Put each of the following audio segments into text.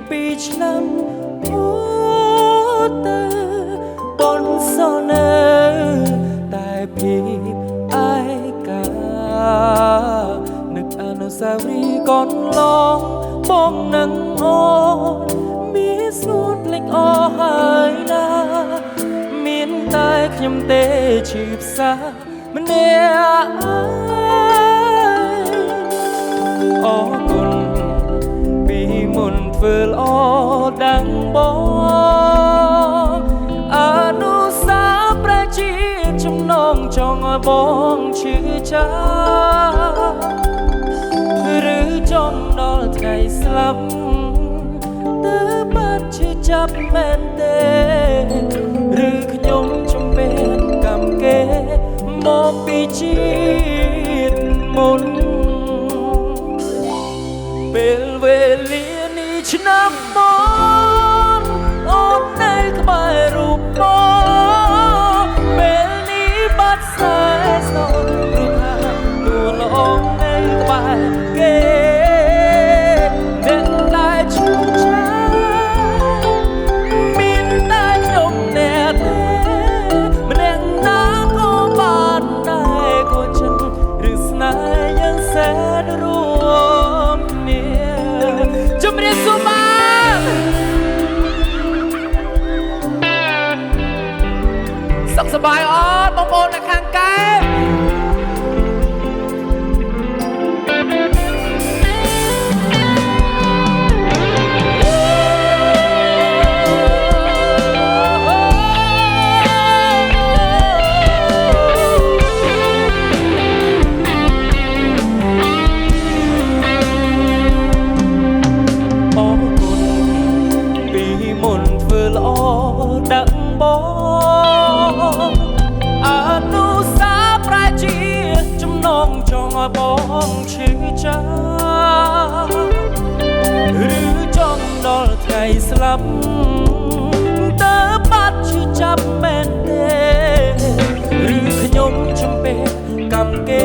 ពីឆ្នាំអូទៅបនសនៅតែភាពឯកានឹកអនុស្សាវរីយ៍កន្លងបងនឹងអូនមានស្រួតភ្លេចអស់ហើយណាមានតែខ្ញុំទេឈឺផ្សាម្នាក់អរគុណពីមុនធ្វើល្អដាំងបងអនុស្សាវរីយ៍ប្រជាចំណងចង់ឲ្យបងឈឺចាឬចង់ដល់ថ្ងៃស្លាប់ទើបបាត់ឈឺចាប់មែនទេឬខ្ញុំចំពេនកម្មគេមកពីជាតិមុនពេលវេលានេះឆ្នាំមកអូននៅក្បែររូបបងពេលនេះបាត់ស្នេហ៍ស្នូលរូបថានួនល្អនៅក្បែរគេអ្នកដែលឈឺចាប់មានតែខ្ញុំអ្នកទេម្នាក់ណាក៏បានដែរក៏ចិត្តឬស្នេហ៍យ៉ាងសែនរួមគ្នាជំរាបសួរបានសុខសប្បាយអត់បងប្អូននៅខាងកែបដាក់បងអនុស្សាវរីយ៍ប្រជាចំណងចង់ឲ្យបងឈឺចាប់ឬចង់ដល់ថ្ងៃស្លាប់តើបាត់ឈឺចាប់មែនទេឬខ្ញុំចំពេកម្មគេ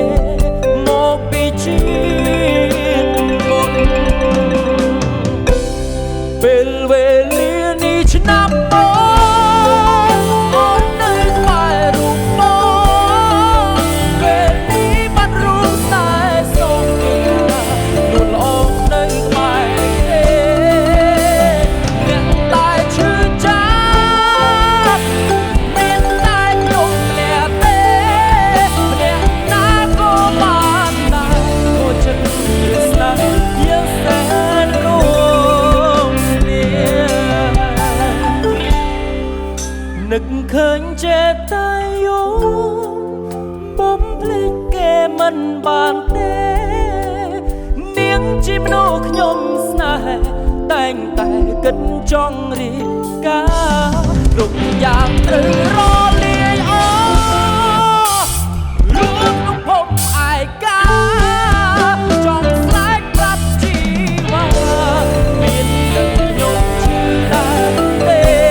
មកពីជាតិមុនពេលវេលានេះឆ្នាំនឹកឃើញចេះតែយំបំភ្លេចគេមិនបានទេនាងជាមនុស្សខ្ញុំស្នេហ៍តែងតែគិតចង់រៀបការគ្រប់យ៉ាងត្រូវរលាយអស់រឿងក្នុងភពឯកាចង់ស្លែកប្រាប់ជីវ៉ាមានតែខ្ញុំឈឺដែរទេ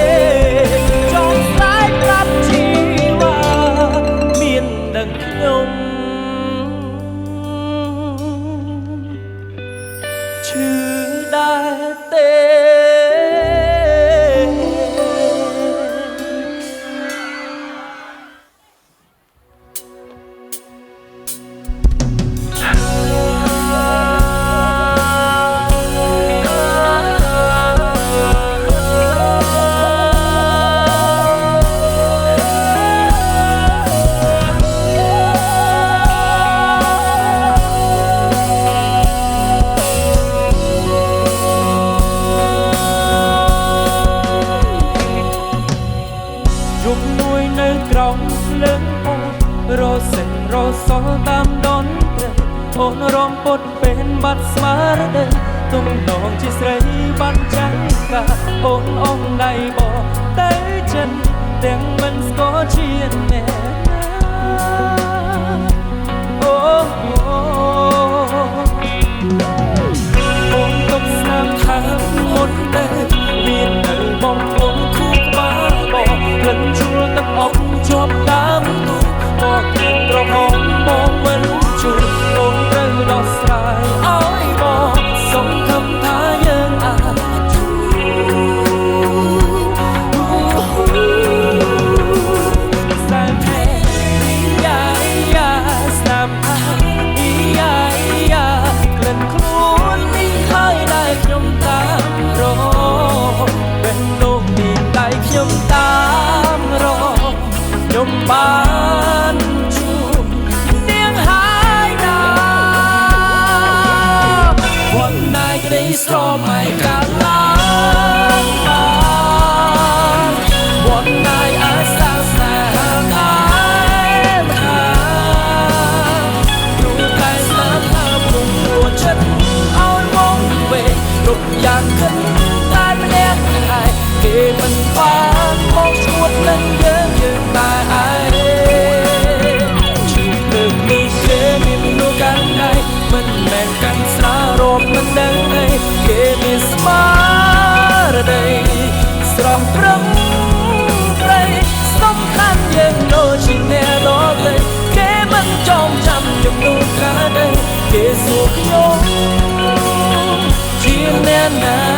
ឈឺដែរទេរសិនរសល់តាមដនព្រៃអូនរំពុតពេលបាត់ស្មារតីទំនងជាស្រីបានចាញ់កាអូនអងដៃបតែចិត្តទាំងមិនស្គាល់ជាអ្នកណាអូអូនទុកស្នាមខាងមុនតែមាននៅបងប្អូនគូក្បាលបងក្លិនជួលទឹកអប់ជាប់ដើមមកក្រហមបងមិនជួយអូនត្រូវដោះស្រាយឲ្យបងសង្ឃឹមថាយើងអាច រដីស្រស់ប្រឹងព្រៃសំខាន់យើងដូចជាអ្នកដទៃគេមិនចងចាំជំនួសកាលដីគេសួរខ្ញុំជាអ្នកណា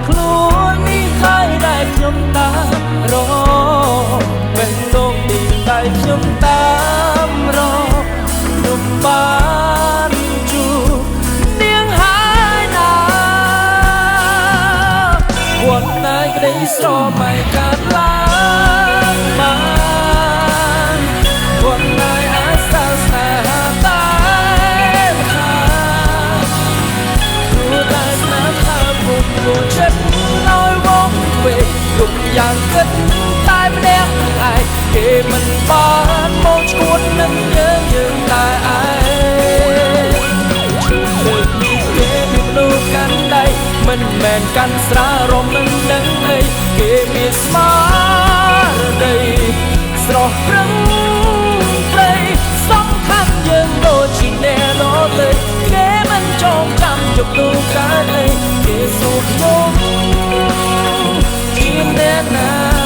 ខ្លួននេះហើយដែលខ្ញុំតាមរកពេលលោកទីតែខ្ញុំតាមរកខ្ញុំបានជួបនាងហើយណាវត្តតែក្តីស្រមៃកាត់ឡើងបានវត្តតែអាសាស្នេហាតែខាព្រោះតែស្នេហាពុំគួរចិត្តគ្រប់យ៉ាងគិតតែម្នាក់ឯងគេមិនបានមកឈួតនឹងយើងតែឯងលើកនេះគេមានមនុស្សកាន់ដៃមិនមែនកាន់ស្រារំមិនដឹងអីគេមានស្មារតីស្រស់ប្រឹងព្រៃសំខាន់យើងដូចជាអ្នកដទៃគេមិនចងចាំជំនួសកាលអីគេសួរខ្ញុំអ្នកណា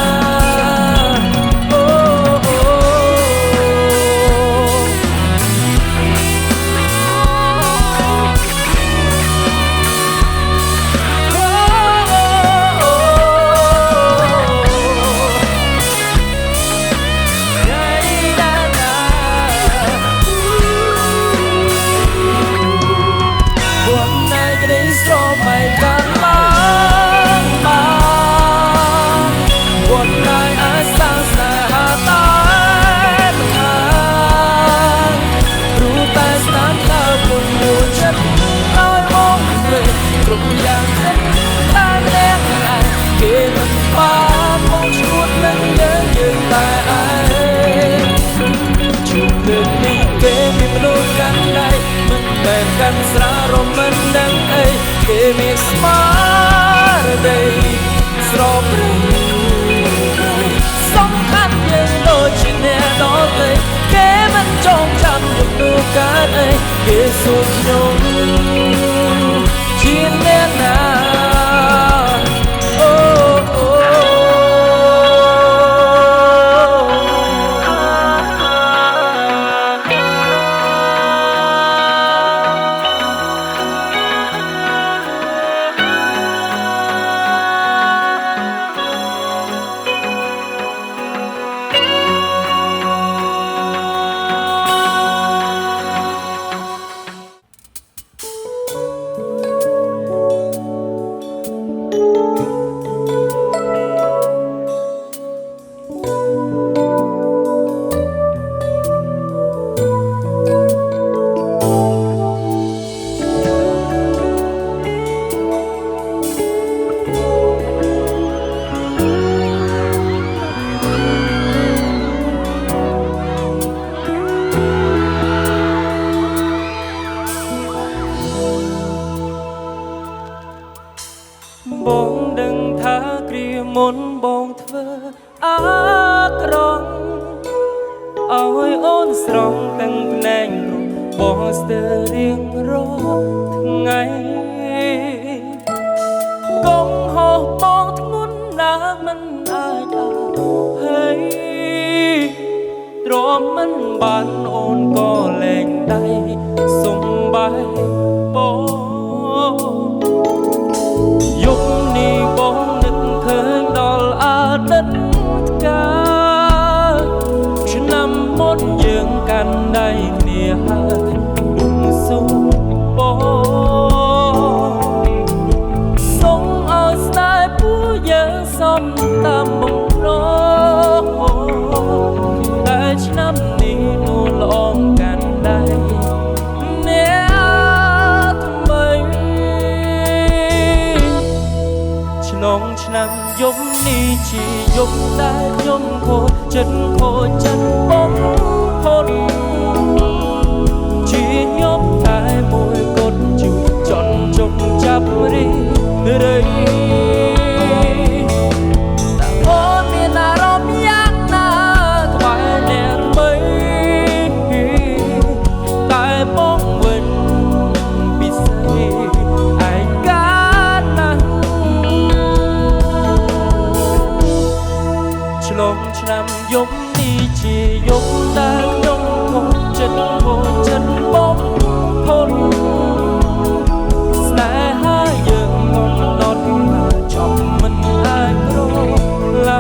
កាន់ស្រារំមិនដឹងអីគេមានស្មារតីស្រស់ប្រឹងសំខាន់យើងដូចជាអ្នកដទៃគេមិនចងចាំជំនួសកាលអីគេសួរខ្ញុំជាអ្នកណាបងដឹងថាគ្រាមុនបងធ្វើអាក្រក់ឲ្យអូនស្រង់ទាំងភ្នែកបងស្ទើររៀងរាល់ថ្ងៃកុំហោះបងធ្ងន់ណាស់មិនអាចអភ័យទ្រាំមិនបានអូនក៏លែងដៃសុំបាយបងយប់នេះបងនឹកឃើញដល់អតីតកាលឆ្នាំមុនយើងកាន់ដៃគ្នាហើយពុំសុំបងសុំឲ្យស្នេហ៍ពួកយើងសំតាមបំណងតែឆ្នាំនេះនួនល្អកាន់ដៃអ្នក ងឆ្នាំយប់នេះជាយប់ដែលខ្ញុំខូចចិត្តបំផុតជាយប់តែមួយគត់ជូចន់ជប់ចាប់រីរៃតែអូនមានអារម្មណ៍យ៉ាងណាក្បែរអ្នកថ្មីតែបងវិញពិសេសឯកាណាស់ឆ្លងឆ្នាំយប់នេះជាយប់ដែលខ្ញុំខូចចិត្តបំផុតស្នេហាយើងងន់ដុតចប់មិនអាចរលា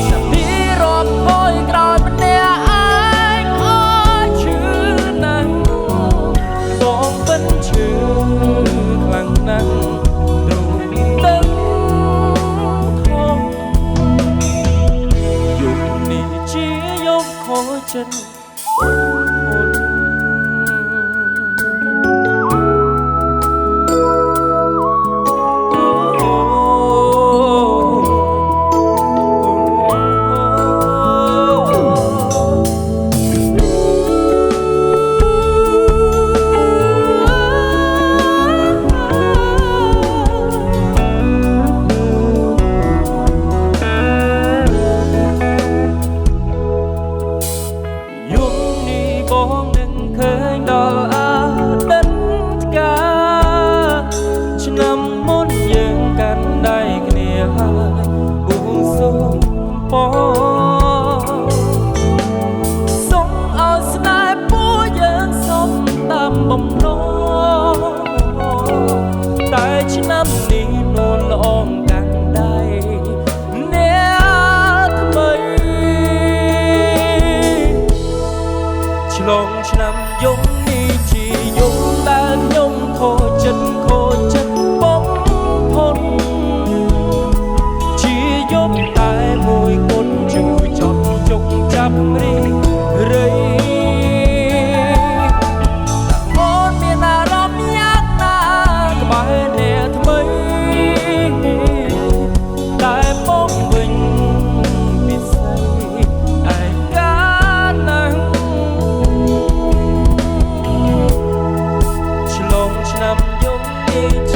ចាំពីរាប់ហួយក្រោយម្នាក់ឯងអើយឈឺណាស់បងពិនឈឺខ្លាំងណាស់ទ្រូងទឹកខំយប់នេះជាយប់ខូចចិត្តបងនឹងឃើញដល់អតីតកាលឆ្នាំមុនយើងកាន់ដៃគ្នាហើយបួងសួងបងសូមឲ្យស្នេហ៍ពួកយើងសុំតាមបំណងតែឆ្នាំនេះនួនល្អងកាន់ដៃអ្នកថ្មីឆ្លងឆ្នាំយប់នេះជាយប់ដែលខ្ញុំខូចចិត្តបំផុតជាយប់តែមួយគត់ជូចត់ជុកចាប់រីរៃអូនមានអារម្មណ៍យ៉ាងណាក្បែរអ្នកថ្មីតែបងវិញពិសេសឯកាណាស់ឆ្នាំយប់នេះ